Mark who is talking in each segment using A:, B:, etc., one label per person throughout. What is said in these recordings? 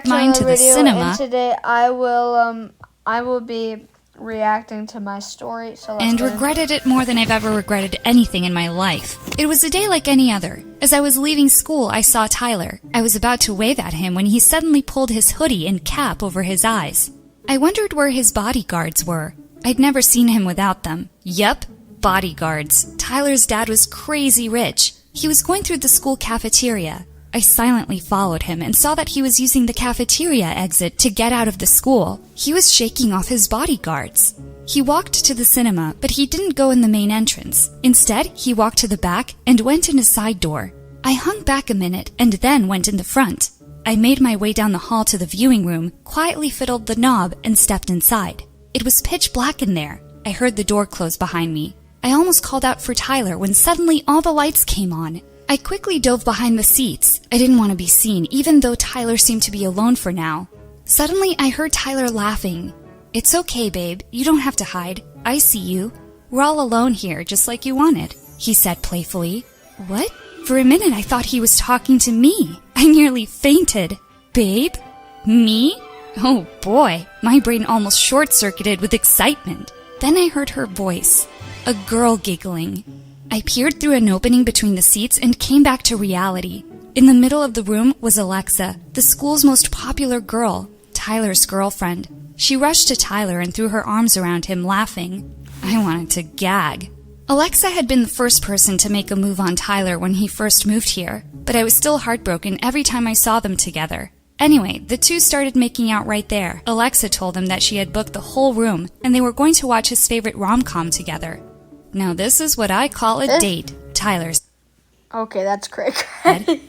A: mine to the cinema.
B: And today I will be reacting to my story.
A: And regretted it more than I've ever regretted anything in my life. It was a day like any other. As I was leaving school, I saw Tyler. I was about to wave at him when he suddenly pulled his hoodie and cap over his eyes. I wondered where his bodyguards were. I'd never seen him without them. Yup, bodyguards. Tyler's dad was crazy rich. He was going through the school cafeteria. I silently followed him and saw that he was using the cafeteria exit to get out of the school. He was shaking off his bodyguards. He walked to the cinema, but he didn't go in the main entrance. Instead, he walked to the back and went in a side door. I hung back a minute and then went in the front. I made my way down the hall to the viewing room, quietly fiddled the knob, and stepped inside. It was pitch black in there. I heard the door close behind me. I almost called out for Tyler when suddenly all the lights came on. I quickly dove behind the seats. I didn't want to be seen, even though Tyler seemed to be alone for now. Suddenly, I heard Tyler laughing. "It's okay, babe. You don't have to hide. I see you. We're all alone here, just like you wanted," he said playfully. What? For a minute, I thought he was talking to me. I nearly fainted. Babe? Me? Oh boy, my brain almost short-circuited with excitement. Then I heard her voice, a girl giggling. I peered through an opening between the seats and came back to reality. In the middle of the room was Alexa, the school's most popular girl, Tyler's girlfriend. She rushed to Tyler and threw her arms around him, laughing. I wanted to gag. Alexa had been the first person to make a move on Tyler when he first moved here, but I was still heartbroken every time I saw them together. Anyway, the two started making out right there. Alexa told him that she had booked the whole room and they were going to watch his favorite rom-com together. Now this is what I call a date, Tyler said.
B: Okay, that's great.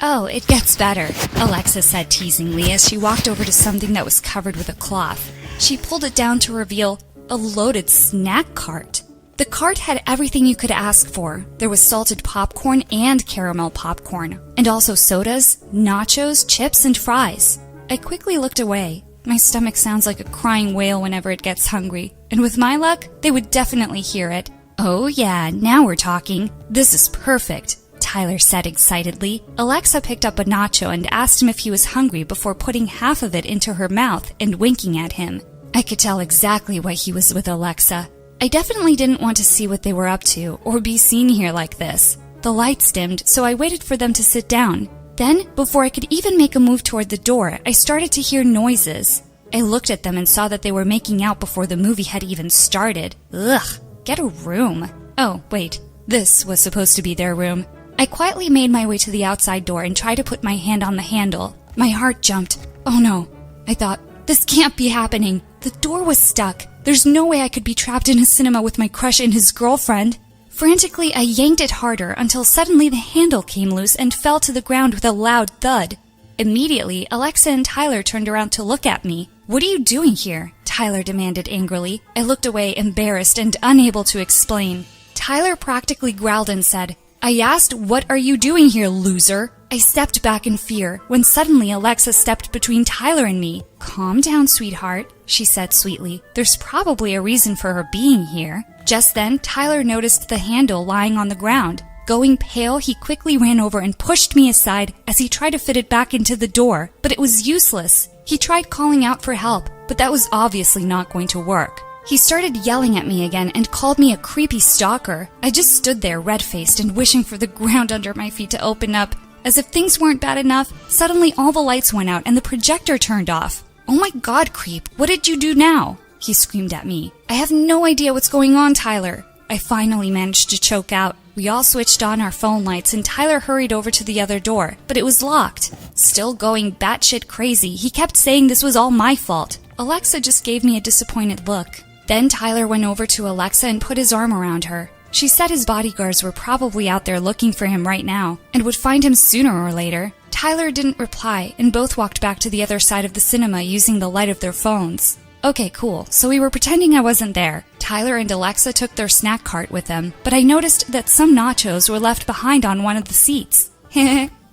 A: Oh, it gets better, Alexa said teasingly as she walked over to something that was covered with a cloth. She pulled it down to reveal a loaded snack cart. The cart had everything you could ask for. There was salted popcorn and caramel popcorn, and also sodas, nachos, chips, and fries. I quickly looked away. My stomach sounds like a crying whale whenever it gets hungry, and with my luck, they would definitely hear it. Oh yeah, now we're talking. This is perfect, Tyler said excitedly. Alexa picked up a nacho and asked him if he was hungry before putting half of it into her mouth and winking at him. I could tell exactly why he was with Alexa. I definitely didn't want to see what they were up to or be seen here like this. The lights dimmed, so I waited for them to sit down. Then, before I could even make a move toward the door, I started to hear noises. I looked at them and saw that they were making out before the movie had even started. Ugh. Get a room. Oh, wait. This was supposed to be their room. I quietly made my way to the outside door and tried to put my hand on the handle. My heart jumped. Oh no. I thought, this can't be happening. The door was stuck. There's no way I could be trapped in a cinema with my crush and his girlfriend. Frantically, I yanked it harder until suddenly the handle came loose and fell to the ground with a loud thud. Immediately, Alexa and Tyler turned around to look at me. What are you doing here? Tyler demanded angrily. I looked away, embarrassed and unable to explain. Tyler practically growled and said, I asked, what are you doing here, loser? I stepped back in fear when suddenly Alexa stepped between Tyler and me. Calm down, sweetheart, she said sweetly. There's probably a reason for her being here. Just then, Tyler noticed the handle lying on the ground. Going pale, he quickly ran over and pushed me aside as he tried to fit it back into the door, but it was useless. He tried calling out for help, but that was obviously not going to work. He started yelling at me again and called me a creepy stalker. I just stood there red-faced and wishing for the ground under my feet to open up. As if things weren't bad enough, suddenly all the lights went out and the projector turned off. Oh my god, creep, what did you do now? He screamed at me. I have no idea what's going on, Tyler. I finally managed to choke out. We all switched on our phone lights and Tyler hurried over to the other door, but it was locked. Still going batshit crazy, he kept saying this was all my fault. Alexa just gave me a disappointed look. Then Tyler went over to Alexa and put his arm around her. She said his bodyguards were probably out there looking for him right now and would find him sooner or later. Tyler didn't reply and both walked back to the other side of the cinema using the light of their phones. Okay, cool, so we were pretending I wasn't there. Tyler and Alexa took their snack cart with them, but I noticed that some nachos were left behind on one of the seats.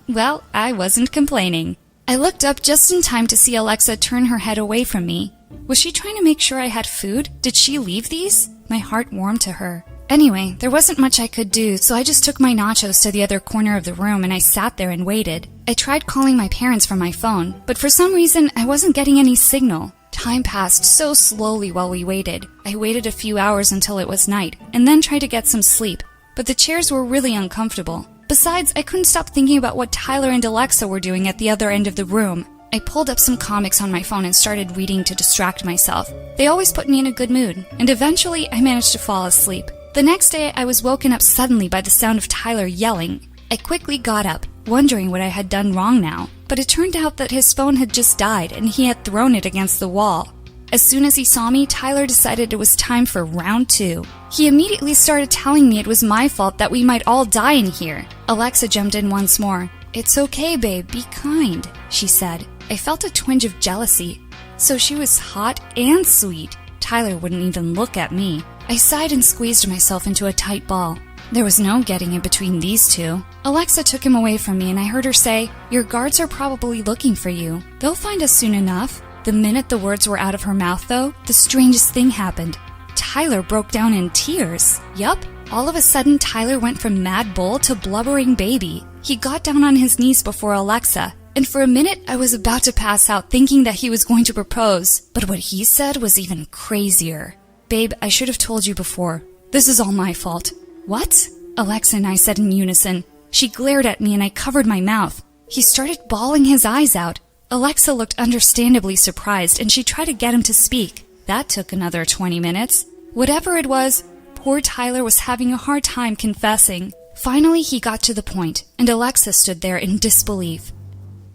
A: Well, I wasn't complaining. I looked up just in time to see Alexa turn her head away from me. Was she trying to make sure I had food? Did she leave these? My heart warmed to her. Anyway, there wasn't much I could do, so I just took my nachos to the other corner of the room and I sat there and waited. I tried calling my parents from my phone, but for some reason I wasn't getting any signal. Time passed so slowly while we waited. I waited a few hours until it was night, and then tried to get some sleep, but the chairs were really uncomfortable. Besides, I couldn't stop thinking about what Tyler and Alexa were doing at the other end of the room. I pulled up some comics on my phone and started reading to distract myself. They always put me in a good mood, and eventually I managed to fall asleep. The next day, I was woken up suddenly by the sound of Tyler yelling. I quickly got up, wondering what I had done wrong now, but it turned out that his phone had just died and he had thrown it against the wall. As soon as he saw me, Tyler decided it was time for round 2. He immediately started telling me it was my fault that we might all die in here. Alexa jumped in once more. "It's okay, babe, be kind," she said. I felt a twinge of jealousy. So she was hot and sweet. Tyler wouldn't even look at me. I sighed and squeezed myself into a tight ball. There was no getting in between these two. Alexa took him away from me and I heard her say, "Your guards are probably looking for you. They'll find us soon enough." The minute the words were out of her mouth, though, the strangest thing happened. Tyler broke down in tears. Yup, all of a sudden Tyler went from mad bull to blubbering baby. He got down on his knees before Alexa, and for a minute I was about to pass out thinking that he was going to propose. But what he said was even crazier. "Babe, I should have told you before. This is all my fault." "What?" Alexa and I said in unison. She glared at me and I covered my mouth. He started bawling his eyes out. Alexa looked understandably surprised and she tried to get him to speak. That took another 20 minutes. Whatever it was, poor Tyler was having a hard time confessing. Finally, he got to the point, and Alexa stood there in disbelief.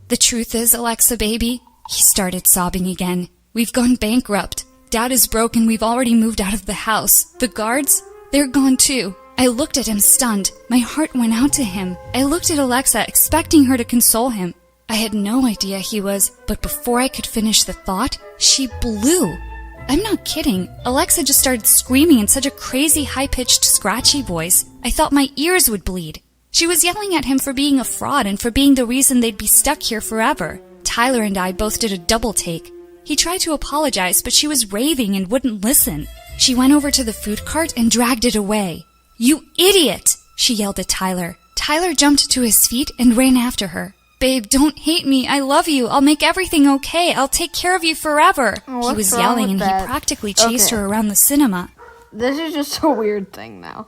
A: "The truth is, Alexa, baby," he started sobbing again. "We've gone bankrupt. Dad is broke and we've already moved out of the house. The guards, they're gone too." I looked at him stunned. My heart went out to him. I looked at Alexa, expecting her to console him. I had no idea he was, but before I could finish the thought, she blew. I'm not kidding. Alexa just started screaming in such a crazy, high-pitched, scratchy voice, I thought my ears would bleed. She was yelling at him for being a fraud and for being the reason they'd be stuck here forever. Tyler and I both did a double take. He tried to apologize, but she was raving and wouldn't listen. She went over to the food cart and dragged it away. "You idiot!" she yelled at Tyler. Tyler jumped to his feet and ran after her. "Babe, don't hate me. I love you. I'll make everything okay. I'll take care of you forever." He was yelling and he practically chased her around the cinema.
B: This is just a weird thing now.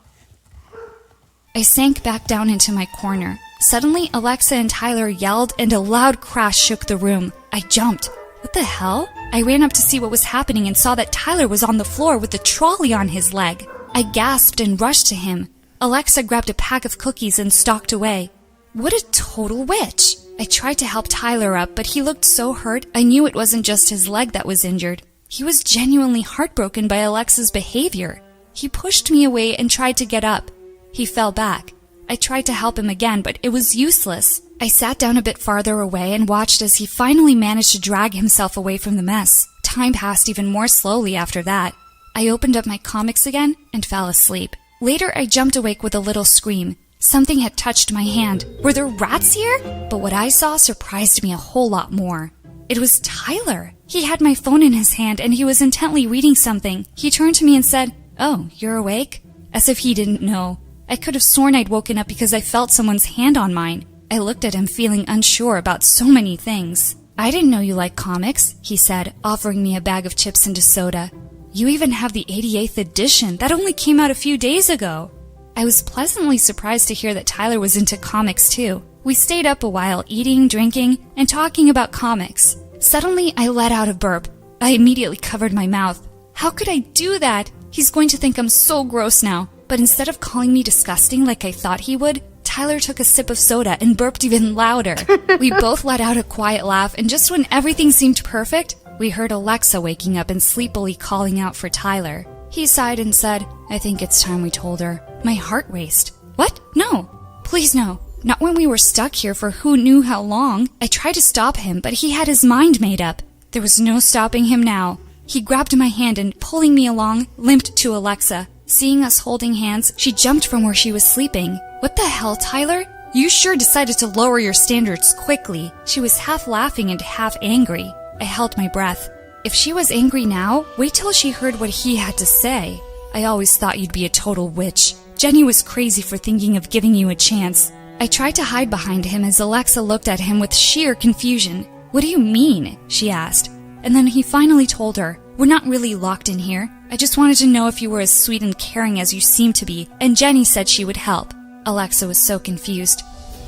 A: I sank back down into my corner. Suddenly, Alexa and Tyler yelled and a loud crash shook the room. I jumped. What the hell? I ran up to see what was happening and saw that Tyler was on the floor with the trolley on his leg. I gasped and rushed to him. Alexa grabbed a pack of cookies and stalked away. What a total witch! I tried to help Tyler up, but he looked so hurt I knew it wasn't just his leg that was injured. He was genuinely heartbroken by Alexa's behavior. He pushed me away and tried to get up. He fell back. I tried to help him again, but it was useless. I sat down a bit farther away and watched as he finally managed to drag himself away from the mess. Time passed even more slowly after that. I opened up my comics again and fell asleep. Later, I jumped awake with a little scream. Something had touched my hand. Were there rats here? But what I saw surprised me a whole lot more. It was Tyler. He had my phone in his hand and he was intently reading something. He turned to me and said, "Oh, you're awake?" As if he didn't know. I could have sworn I'd woken up because I felt someone's hand on mine. I looked at him feeling unsure about so many things. "I didn't know you liked comics," he said, offering me a bag of chips and a soda. "You even have the 88th edition. That only came out a few days ago." I was pleasantly surprised to hear that Tyler was into comics too. We stayed up a while eating, drinking, and talking about comics. Suddenly, I let out a burp. I immediately covered my mouth. How could I do that? He's going to think I'm so gross now. But instead of calling me disgusting like I thought he would, Tyler took a sip of soda and burped even louder. We both let out a quiet laugh, and just when everything seemed perfect, we heard Alexa waking up and sleepily calling out for Tyler. He sighed and said, "I think it's time we told her." My heart raced. "What? No. Please no. Not when we were stuck here for who knew how long." I tried to stop him, but he had his mind made up. There was no stopping him now. He grabbed my hand and, pulling me along, limped to Alexa. Seeing us holding hands, she jumped from where she was sleeping. "What the hell, Tyler? You sure decided to lower your standards quickly." She was half laughing and half angry. I held my breath. If she was angry now, wait till she heard what he had to say. "I always thought you'd be a total witch. Jenny was crazy for thinking of giving you a chance. I tried to hide behind him as Alexa looked at him with sheer confusion. What do you mean? She asked. And then he finally told her, we're not really locked in here. I just wanted to know if you were as sweet and caring as you seem to be, and Jenny said she would help. Alexa was so confused.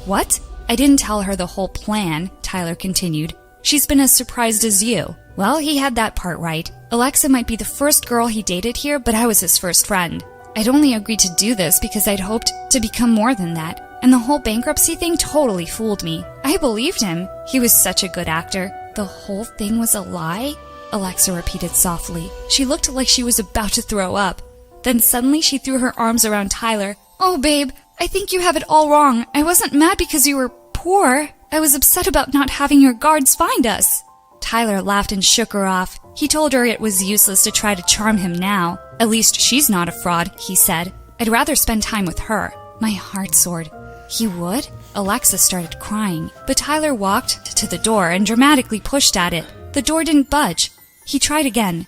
A: What? I didn't tell her the whole plan, Tyler continued. She's been as surprised as you. Well, he had that part right. Alexa might be the first girl he dated here, but I was his first friend. I'd only agreed to do this because I'd hoped to become more than that, and the whole bankruptcy thing totally fooled me. I believed him. He was such a good actor. The whole thing was a lie? Alexa repeated softly. She looked like she was about to throw up. Then suddenly she threw her arms around Tyler. Oh, babe, I think you have it all wrong. I wasn't mad because you were poor. I was upset about not having your guards find us. Tyler laughed and shook her off. He told her it was useless to try to charm him now. At least she's not a fraud, he said. I'd rather spend time with her. My heart soared. He would? Alexa started crying, but Tyler walked to the door and dramatically pushed at it. The door didn't budge. He tried again.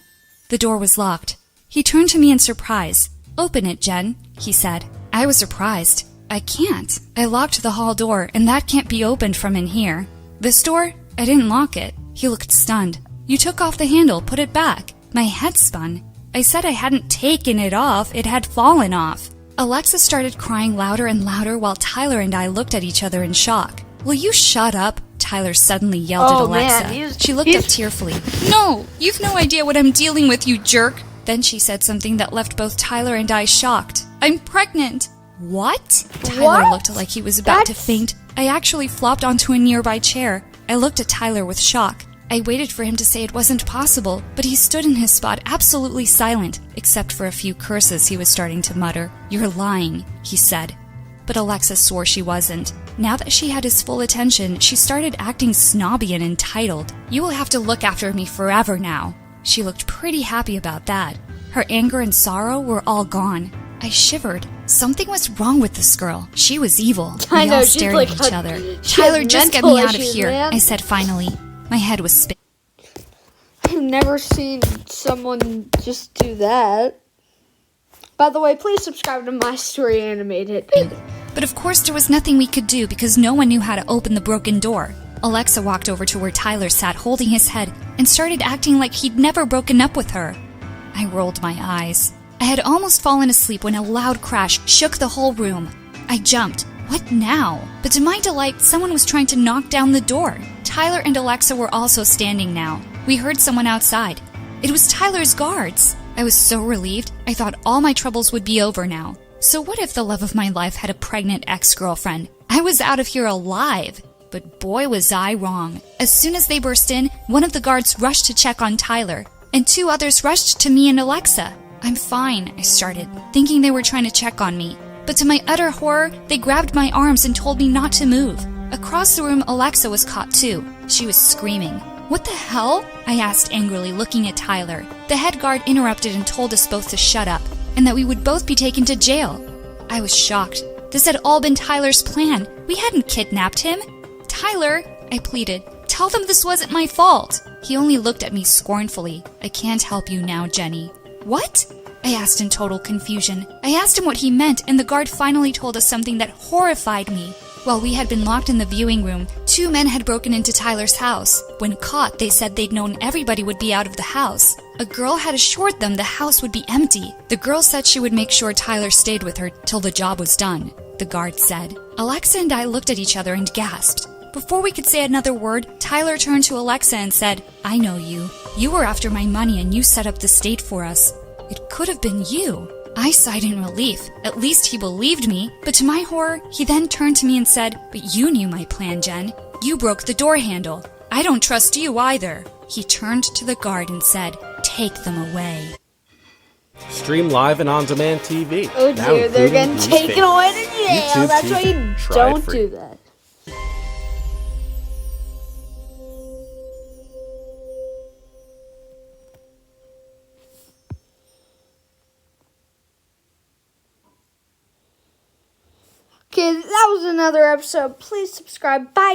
A: The door was locked. He turned to me in surprise. Open it, Jen, he said. I was surprised. I can't. I locked the hall door, and that can't be opened from in here. This door? I didn't lock it. He looked stunned. You took off the handle, put it back. My head spun. I said I hadn't taken it off. It had fallen off. Alexa started crying louder and louder while Tyler and I looked at each other in shock. Will you shut up? Tyler suddenly yelled at Alexa.
B: Man,
A: she looked up tearfully. No! You've no idea what I'm dealing with, you jerk! Then she said something that left both Tyler and I shocked. I'm pregnant! What? Tyler looked like he was about to faint. I actually flopped onto a nearby chair. I looked at Tyler with shock. I waited for him to say it wasn't possible, but he stood in his spot absolutely silent, except for a few curses he was starting to mutter. You're lying, he said. But Alexa swore she wasn't. Now that she had his full attention, she started acting snobby and entitled. You will have to look after me forever now. She looked pretty happy about that. Her anger and sorrow were all gone. I shivered. Something was wrong with this girl. She was evil.
B: I
A: We
B: know,
A: all
B: she's
A: stared
B: like
A: at each
B: a-
A: other.
B: she has
A: Tyler, just get
B: mental
A: me out of
B: issues,
A: here,
B: man.
A: I said finally. My head was spinning.
B: I've never seen someone just do that. By the way, please subscribe to My Story Animated.
A: But of course there was nothing we could do because no one knew how to open the broken door. Alexa walked over to where Tyler sat holding his head and started acting like he'd never broken up with her. I rolled my eyes. I had almost fallen asleep when a loud crash shook the whole room. I jumped. What now? But to my delight, someone was trying to knock down the door. Tyler and Alexa were also standing now. We heard someone outside. It was Tyler's guards. I was so relieved. I thought all my troubles would be over now. So what if the love of my life had a pregnant ex-girlfriend? I was out of here alive. But boy was I wrong. As soon as they burst in, one of the guards rushed to check on Tyler, and two others rushed to me and Alexa. I'm fine, I started, thinking they were trying to check on me. But to my utter horror, they grabbed my arms and told me not to move. Across the room, Alexa was caught too. She was screaming. What the hell? I asked angrily, looking at Tyler. The head guard interrupted and told us both to shut up, and that we would both be taken to jail. I was shocked. This had all been Tyler's plan. We hadn't kidnapped him. Tyler, I pleaded, tell them this wasn't my fault. He only looked at me scornfully. I can't help you now, Jenny. What? I asked in total confusion. I asked him what he meant, and the guard finally told us something that horrified me. While we had been locked in the viewing room, two men had broken into Tyler's house. When caught, they said they'd known everybody would be out of the house. A girl had assured them the house would be empty. The girl said she would make sure Tyler stayed with her till the job was done, the guard said. Alexa and I looked at each other and gasped. Before we could say another word, Tyler turned to Alexa and said, I know you. You were after my money and you set up the state for us. It could have been you. I sighed in relief. At least he believed me. But to my horror, he then turned to me and said, But you knew my plan, Jen. You broke the door handle. I don't trust you either. He turned to the guard and said, Take them away.
C: Stream live and on-demand TV.
B: Oh
C: now
B: dear, they're
C: including
B: getting
C: these
B: taken
C: things.
B: away to jail.
C: YouTube
B: That's why you
C: TV. Try it
B: don't
C: free.
B: do that. Okay, that was another episode. Please subscribe. Bye.